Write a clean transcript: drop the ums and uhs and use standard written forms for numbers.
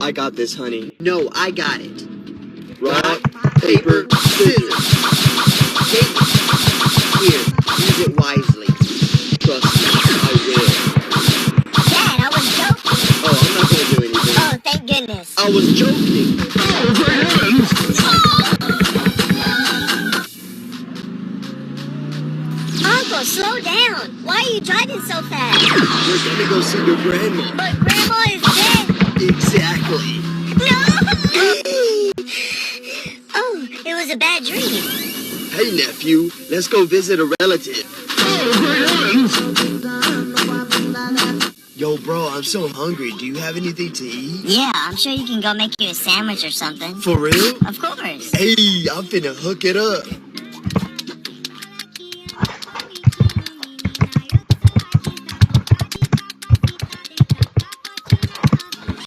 I got this, honey. No, I got it. Rock, paper, scissors. Take it. Here, use it wisely. Trust me, I will. Dad, I was joking. Oh, I'm not gonna do anything. Oh, thank goodness. I was joking. Uncle, slow down. Why are you driving so fast? We're gonna go see your grandma. But Grandma is dead. Exactly. No! Oh, it was a bad dream. Hey, nephew, let's go visit a relative. Yo, bro, I'm so hungry. Do you have anything to eat? Yeah, I'm sure you can go make you a sandwich or something. For real? Of course. Hey, I'm finna hook it up.